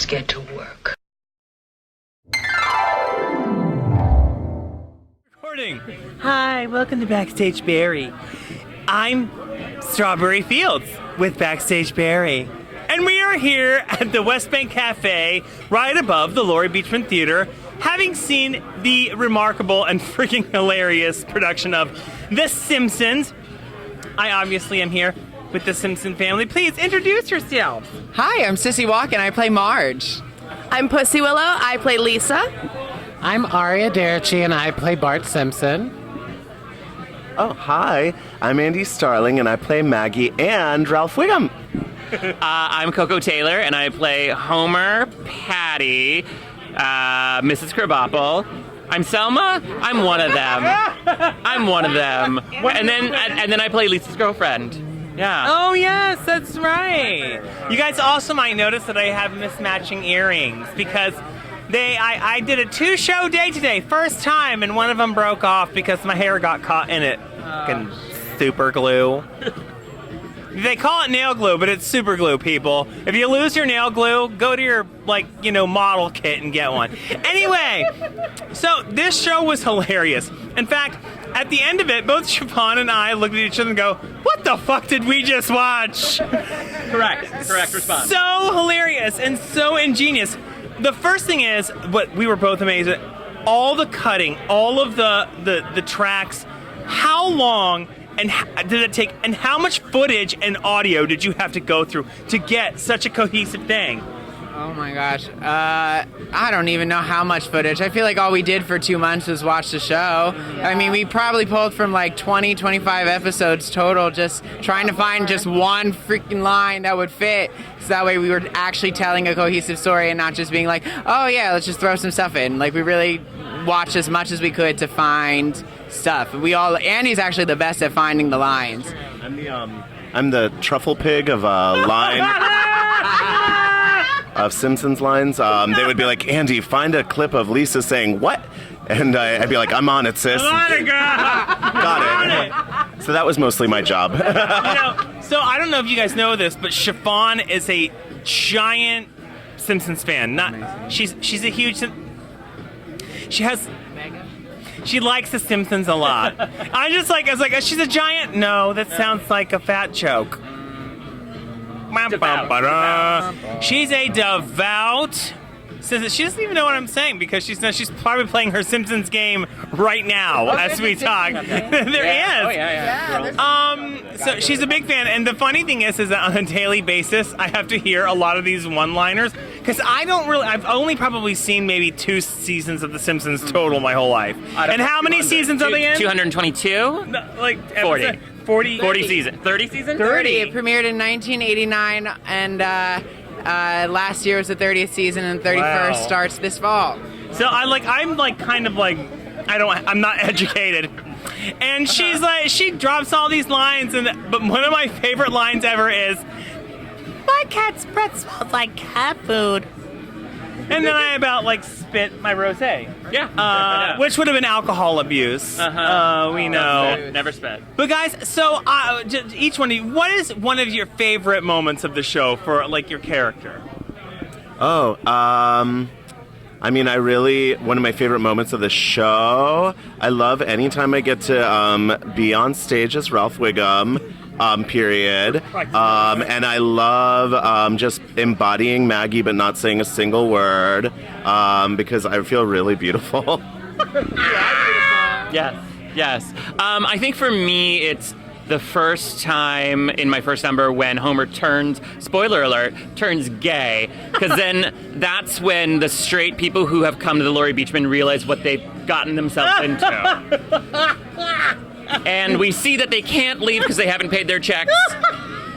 Let's get to work. Recording. Hi, welcome to Backstage Berry. I'm Strawberry Fields with Backstage Berry. And we are here at the West Bank Cafe, right above the Laurie Beechman Theatre, having seen the remarkable and freaking hilarious production of The Simsinz. I obviously am here with the Simpson family. Please introduce yourselves. Hi, I'm Cissy Walken. I play Marge. I'm Pussy Willow. I play Lisa. I'm Aria Derci, and I play Bart Simpson. Oh, hi. I'm Andy Starling, and I play Maggie and Ralph Wiggum. I'm Coco Taylor, and I play Homer, Patty, Mrs. Krabappel. I'm Selma. I'm one of them. And then I play Lisa's girlfriend. Yeah. Oh, yes, that's right. You guys also might notice that I have mismatching earrings because I did a 2-show day today, first time, and one of them broke off because my hair got caught in it. Fucking super glue. They call it nail glue, but it's super glue, people. If you lose your nail glue, go to your, model kit and get one. Anyway, so this show was hilarious. In fact, at the end of it, both Siobhan and I looked at each other and go, what the fuck did we just watch? Correct response. So hilarious and so ingenious. The first thing is, what we were both amazed at, all the cutting, all of the tracks, how long and did it take, and how much footage and audio did you have to go through to get such a cohesive thing? Oh my gosh. I don't even know how much footage. I feel like all we did for 2 months was watch the show. Yeah. I mean, we probably pulled from 20, 25 episodes total, just trying to find just one freaking line that would fit. So that way we were actually telling a cohesive story and not just being like, oh yeah, let's just throw some stuff in. We really watched as much as we could to find stuff. Andy's actually the best at finding the lines. I'm the truffle pig of line of Simpsons lines. They would be like, Andy, find a clip of Lisa saying what? And I'd be like, I'm on it, sis. I'm on it, girl. Got it. So that was mostly my job. So I don't know if you guys know this, but Siobhan is a giant Simpsons fan. She's a huge. She likes The Simpsons a lot. I was like, she's a giant. No, that sounds like a fat joke. She's a devout. Says she doesn't even know what I'm saying because she's probably playing her Simpsons game right now as we talk. There is. Oh yeah. So she's a big fan, and the funny thing is that on a daily basis, I have to hear a lot of these one-liners because I've only probably seen maybe 2 seasons of The Simpsons total my whole life. And how many seasons are they in? 222? No, 40. 40 seasons. 30 seasons? 30. It premiered in 1989, and last year was the 30th season, and 31st starts this fall. So I'm not educated. And she's she drops all these lines, but one of my favorite lines ever is, my cat's breath smells like cat food. And then I about spit my rosé. Yeah. Which would have been alcohol abuse. We know. Never spit. But guys, so each one of you, what is one of your favorite moments of the show for your character? Oh, one of my favorite moments of the show, I love anytime I get to be on stage as Ralph Wiggum, period. And I love just embodying Maggie but not saying a single word because I feel really beautiful. Yes. I think for me, it's the first time in my first number when Homer spoiler alert, turns gay. Because then that's when the straight people who have come to the Laurie Beechman realize what they've gotten themselves into. And we see that they can't leave because they haven't paid their checks.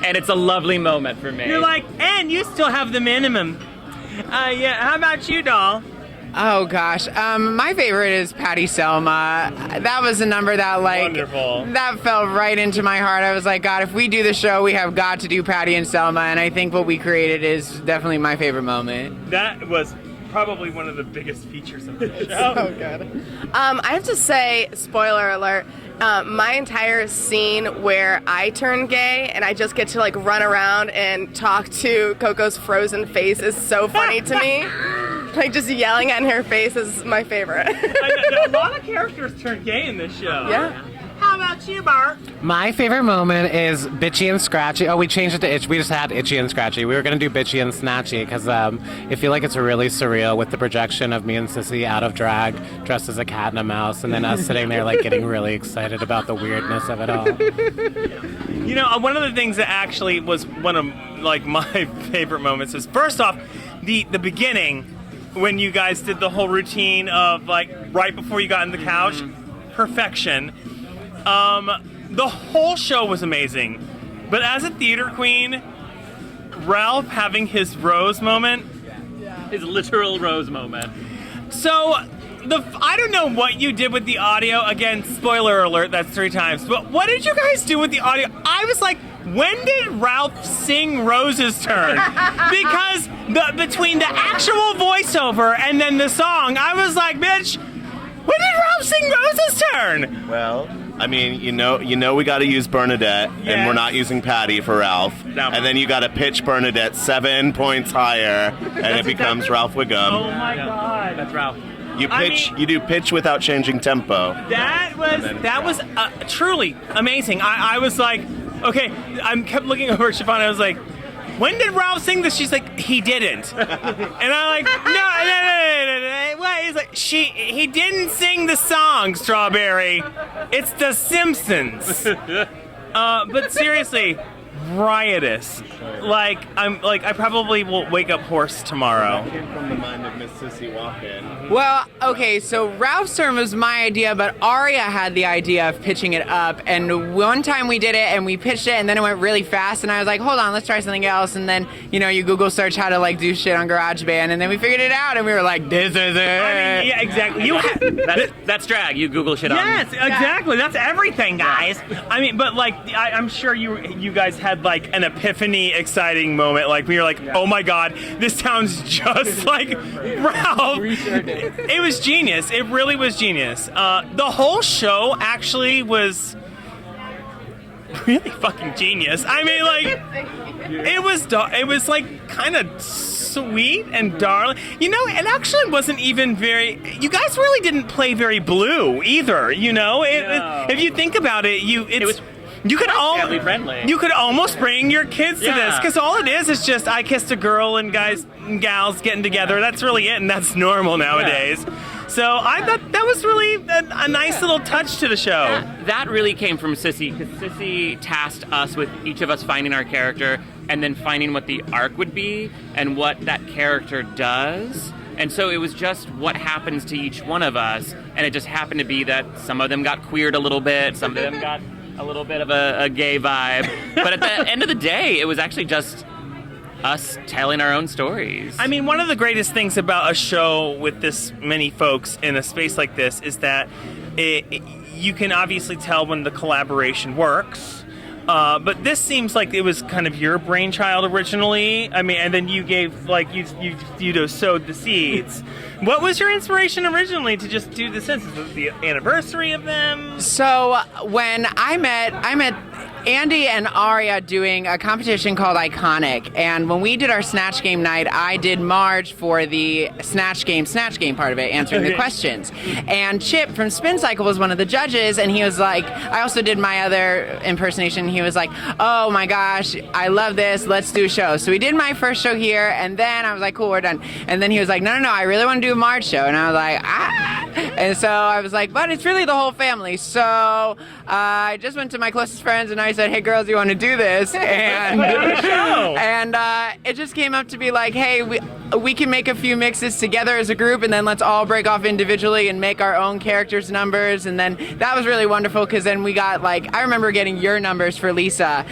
And it's a lovely moment for me. You're like, and you still have the minimum. Yeah, how about you, doll? Oh gosh, my favorite is Patty Selma. That was a number that Wonderful. That fell right into my heart. I was like, God, if we do the show, we have got to do Patty and Selma, and I think what we created is definitely my favorite moment. That was probably one of the biggest features of the show. Oh God. I have to say, spoiler alert, My entire scene where I turn gay and I just get to like run around and talk to Coco's frozen face is so funny to me. Like just yelling at her face is my favorite. A lot of characters turn gay in this show. Yeah. How about you, Bart? My favorite moment is Bitchy and Scratchy. Oh, we changed it to Itch. We just had Itchy and Scratchy. We were going to do Bitchy and Snatchy because I feel like it's really surreal with the projection of me and Cissy out of drag, dressed as a cat and a mouse, and then us sitting there like getting really excited about the weirdness of it all. You know, one of the things that actually was one of like my favorite moments is first off, the beginning when you guys did the whole routine of like right before you got on the couch, perfection. The whole show was amazing, but as a theater queen, Ralph having his rose moment, His literal rose moment. so I don't know what you did with the audio. Again, spoiler alert, that's 3 times. But what did you guys do with the audio? I was like, when did Ralph sing Rose's turn? Because between the actual voiceover and then the song, I was like, bitch, when did Ralph sing Rose's turn? Well, I mean, you know, we got to use Bernadette, and Yes. we're not using Patty for Ralph. No. And then you got to pitch Bernadette 7 points higher, and it becomes Ralph Wiggum. Oh my God. That's Ralph. You do pitch without changing tempo. That was truly amazing. I was like, okay, I kept looking over at Siobhan. I was like, when did Ralph sing this? She's like, he didn't. And I'm like, no. What? He's like, he didn't sing the song, Strawberry. It's the Simsinz. But seriously, riotous. I probably will wake up hoarse tomorrow. Came from the mind of Miss Cissy Walken. Well, okay, so Ralph's turn was my idea, but Aria had the idea of pitching it up. And one time we did it and we pitched it and then it went really fast. And I was like, hold on, let's try something else. And then, you Google search how to like do shit on GarageBand. And then we figured it out and we were like, this is it. I mean, yeah, exactly. That's drag. You Google shit on. Yes, exactly. That's everything, guys. I mean, but like, I'm sure you guys had like an epiphany, exciting moment. Like, when you're like, oh my God, this sounds just like Ralph. It was genius. It really was genius. The whole show actually was really fucking genius. I mean, like, it was like kind of sweet and darling. It actually wasn't even very. You guys really didn't play very blue either. No. If you think about it, It was you could family friendly. You could almost bring your kids to this Yeah. because all it is just I kissed a girl and guys and gals getting together. That's really it, and that's normal nowadays. So I thought that was really a nice little touch to the show. That really came from Cissy, because Cissy tasked us with each of us finding our character and then finding what the arc would be and what that character does. And so it was just what happens to each one of us, and it just happened to be that some of them got queered a little bit, some of them got a little bit of a gay vibe. But at the end of the day, it was actually just us telling our own stories. I mean, one of the greatest things about a show with this many folks in a space like this is that you can obviously tell when the collaboration works. But this seems like it was kind of your brainchild originally. I mean, and then you gave, like, you sowed the seeds. What was your inspiration originally to just do the Simpsons? Was it the anniversary of them? So when I met Andy and Aria doing a competition called Iconic, and when we did our Snatch Game night, I did Marge for the Snatch Game part of it, answering the questions. And Chip from Spin Cycle was one of the judges, and he was like, I also did my other impersonation, he was like, oh my gosh, I love this, let's do a show. So we did my first show here, and then I was like, cool, we're done. And then he was like, no, I really want to do a Marge show. And I was like, And so I was like, but it's really the whole family. So I just went to my closest friends and I said, hey girls, you want to do this? And it just came up to be like, hey, we can make a few mixes together as a group, and then let's all break off individually and make our own characters' numbers. And then that was really wonderful, because then we got, like, I remember getting your numbers for Lisa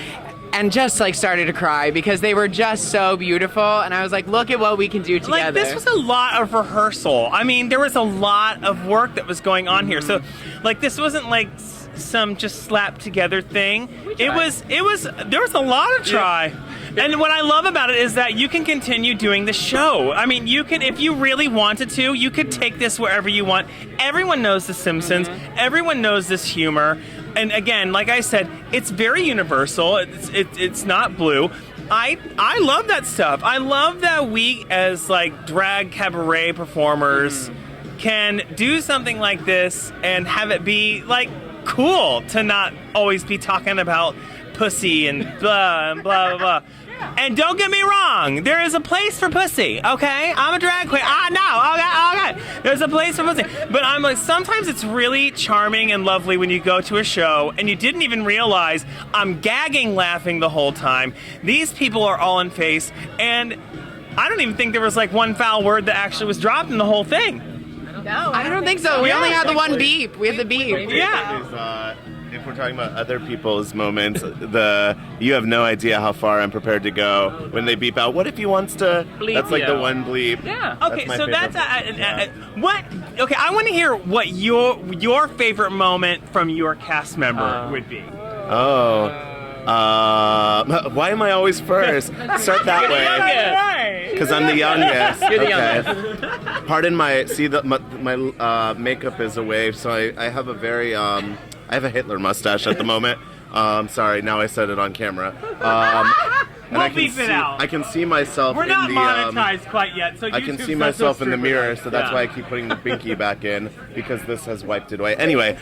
and just like started to cry because they were just so beautiful, and I was like, look at what we can do together. Like, this was a lot of rehearsal. I mean, there was a lot of work that was going on here. So, like, this wasn't like some just slapped together thing. There was a lot of try. And what I love about it is that you can continue doing the show. I mean, you can, if you really wanted to, you could take this wherever you want. Everyone knows The Simpsons. Everyone knows this humor. And again, like I said, it's very universal. It's not blue. I love that stuff. I love that we, as like drag cabaret performers, can do something like this and have it be like cool to not always be talking about pussy and blah and blah blah blah. And don't get me wrong, there is a place for pussy, okay? I'm a drag queen. Okay. There's a place for pussy. But I'm like, sometimes it's really charming and lovely when you go to a show and you didn't even realize I'm gagging laughing the whole time. These people are all in face, and I don't even think there was like one foul word that actually was dropped in the whole thing. No, I don't think so. We only had the one beep. We had the beep. Yeah. If we're talking about other people's moments, you have no idea how far I'm prepared to go when they beep out. What if he wants to? Bleep That's like you. the one bleep. Yeah. Okay, my so favorite that's part. what. Okay, I want to hear what your favorite moment from your cast member would be. Oh. Why am I always first? Start that way. Because I'm the youngest. You're the youngest. Pardon my. See, my makeup is away, so I have a very I have a Hitler mustache at the moment. Sorry, now I said it on camera. And We'll beep it out. I can see myself. We're in not the, monetized quite yet, so I can YouTube see says myself no in the stripper mirror, lights. so that's Yeah. why I keep putting the binky back in, because this has wiped it away. Anyway,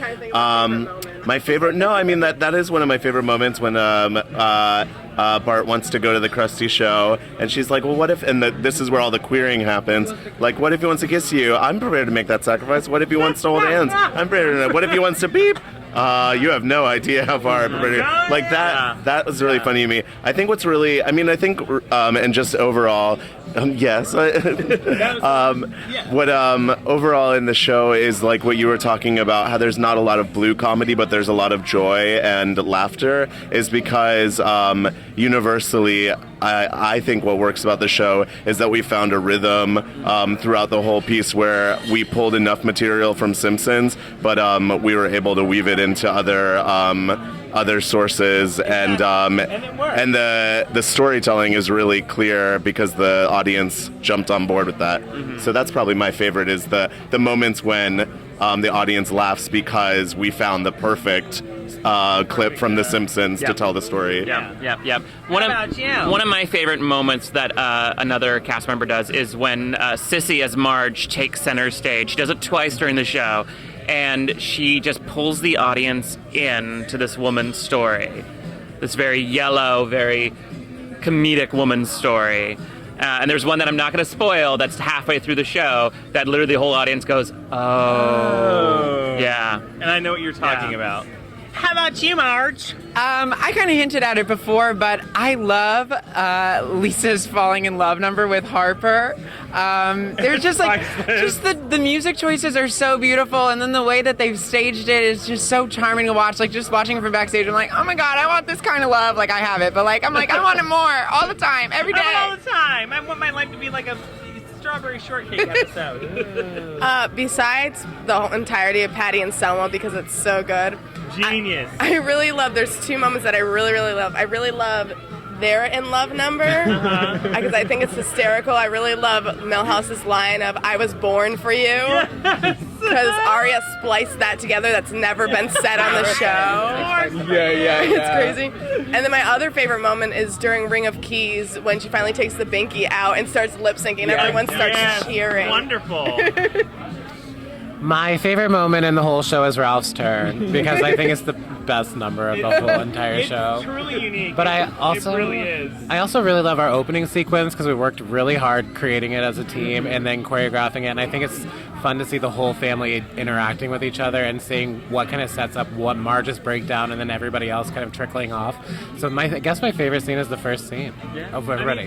my favorite. No, I mean that is one of my favorite moments when Bart wants to go to the Krusty show, and she's like, "Well, what if?" And this is where all the queering happens. Like, what if he wants to kiss you? I'm prepared to make that sacrifice. What if he wants to hold hands? I'm prepared to. What if he wants to beep? You have no idea how far I'm prepared to. Like that. That was really funny to me. I think what's really. I mean, I think, and just overall. Yes. What overall in the show is like what you were talking about, how there's not a lot of blue comedy, but there's a lot of joy and laughter, is because universally, I think what works about the show is that we found a rhythm throughout the whole piece where we pulled enough material from Simsinz, but we were able to weave it into other sources, and the storytelling is really clear because the audience jumped on board with that. So that's probably my favorite, is the moments when the audience laughs because we found the perfect clip from The Simpsons to tell the story. Yep. What about you? One of my favorite moments that another cast member does is when Cissy as Marge takes center stage. She does it twice during the show, and she just pulls the audience in to this woman's story. This very yellow, very comedic woman's story. And there's one that I'm not going to spoil that's halfway through the show that literally the whole audience goes, oh. Yeah. And I know what you're talking about. How about you, Marge? I kind of hinted at it before, but I love Lisa's falling in love number with Harper. There's just like, just the music choices are so beautiful, and then the way that they've staged it is just so charming to watch. Like, just watching it from backstage, I'm like, oh my god, I want this kind of love. Like, I have it, but like, I'm like, I want it more all the time, every day. All the time. I want my life to be like a strawberry shortcake episode. Besides the whole entirety of Patty and Selma, because it's so good. Genius. I really love, there's two moments that I really, really love. I really love their in love number, because I think it's hysterical. I really love Milhouse's line of, I was born for you. Because Aria spliced that together. That's never been said on the show. It's crazy. And then my other favorite moment is during Ring of Keys, when she finally takes the binky out and starts lip syncing. Everyone starts cheering. Wonderful. My favorite moment in the whole show is Ralph's turn, because I think it's the best number of the whole entire show. It's truly unique. But it really is. I also really love our opening sequence, because we worked really hard creating it as a team and then choreographing it. And I think it's fun to see the whole family interacting with each other and seeing what kind of sets up what Marge's breakdown and then everybody else kind of trickling off. So I guess my favorite scene is the first scene of everybody.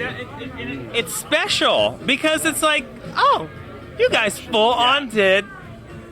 It's special because it's like, oh, you guys full on did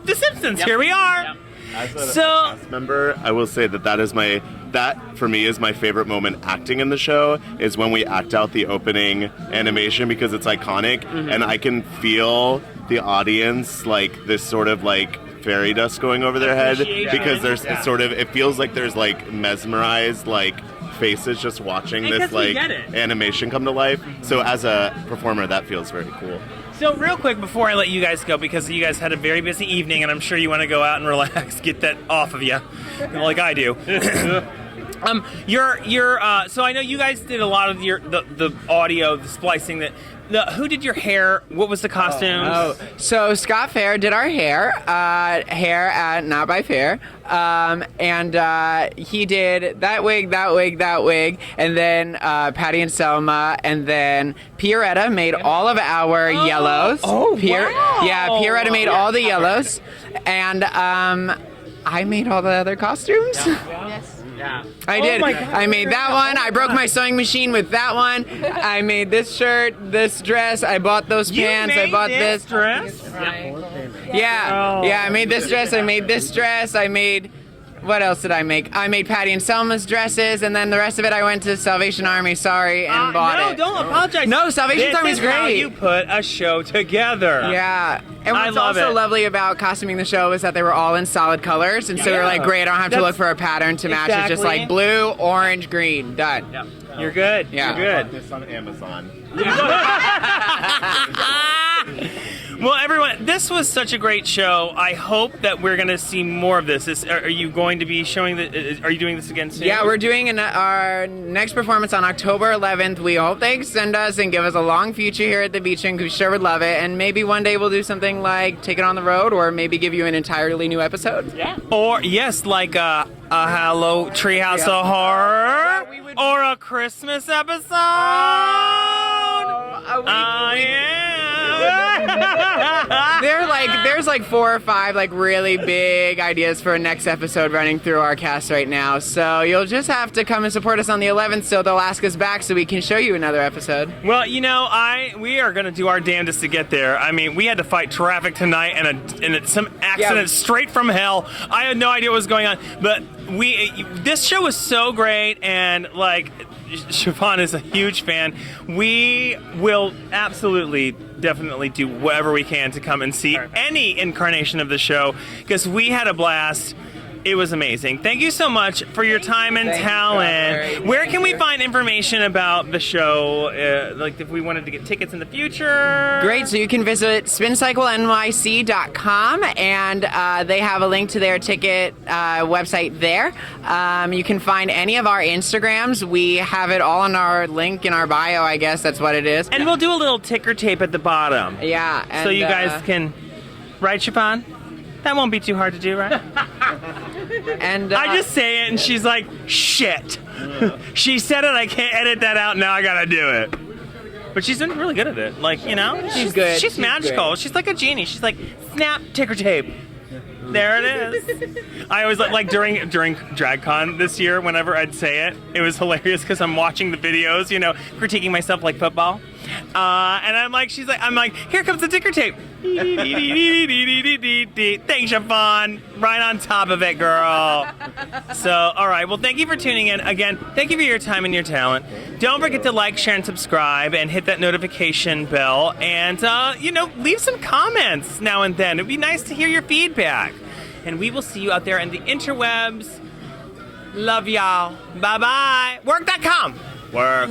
The Simpsons. Here we are. As a cast member, I will say that for me is my favorite moment acting in the show, is when we act out the opening animation, because it's iconic, and I can feel the audience like this sort of like fairy dust going over their head, because there's sort of, it feels like there's like mesmerized like faces just watching Because this we like get it. animation come to life. So as a performer, that feels very cool. So real quick before I let you guys go, because you guys had a very busy evening, and I'm sure you want to go out and relax, get that off of you, like I do. So I know you guys did a lot of the audio, the splicing. Who did your hair? What was the costumes? So Scott Fair did our hair at Not by Fair, and he did that wig, and then Patty and Selma, and then Pierretta made all of our yellows. Oh, wow. Yeah, Pierretta made all the yellows, and I made all the other costumes. Yeah. I did. my God. I made that one. I broke my sewing machine with that one. I made this shirt, this dress. I bought those pants. I bought this dress. Yeah, I made this dress. I made this dress. I made. What else did I make? I made Patty and Selma's dresses, and then the rest of it I went to Salvation Army, and bought it. No, don't apologize. No, Salvation Army's This is how great. you put a show together. Yeah. And I what's love also it. lovely about costuming the show is that they were all in solid colors, and so we were like, great, I don't have to look for a pattern to match. It's just Exactly. like blue, orange, green, done. You're good. Yeah. You're Bought this on Amazon. Well, everyone, this was such a great show. I hope that we're going to see more of this. Are you going to be showing are you doing this again soon? Yeah, we're doing our next performance on October 11th. We hope they extend us and give us a long future here at the beach, and we sure would love it. And maybe one day we'll do something like Take It on the Road, or maybe give you an entirely new episode. Yeah. Or, yes, like a Hello Treehouse of Horror, or a Christmas episode. There's like 4 or 5 like really big ideas for a next episode running through our cast right now. So you'll just have to come and support us on the 11th, so they'll ask us back so we can show you another episode. Well, we are going to do our damnedest to get there. I mean, we had to fight traffic tonight and some accident straight from hell. I had no idea what was going on, but this show was so great, and like Siobhan is a huge fan. We will definitely do whatever we can to come and see any incarnation of the show, because we had a blast. It was amazing. Thank you so much for your time and talent. Where can we find information about the show? Like if we wanted to get tickets in the future? Great, so you can visit spincyclenyc.com, and they have a link to their ticket website there. You can find any of our Instagrams. We have it all on our link in our bio, I guess that's what it is. And we'll do a little ticker tape at the bottom. Yeah. And, so you guys can... Right, Siobhan? That won't be too hard to do, right? And I just say it, and she's like, shit. She said it, I can't edit that out, now I gotta do it. But she's been really good at it. Like, She's good. She's magical. Great. She's like a genie. She's like, snap, ticker tape. There it is. I always like during DragCon this year, whenever I'd say it, it was hilarious because I'm watching the videos, critiquing myself like football. And I'm like, here comes the ticker tape. Thanks, Siobhan. Right on top of it, girl. So, all right. Well, thank you for tuning in. Again, thank you for your time and your talent. Don't forget to like, share, and subscribe, and hit that notification bell. And, leave some comments now and then. It'd be nice to hear your feedback. And we will see you out there in the interwebs. Love y'all. Bye-bye. Work.com. Work.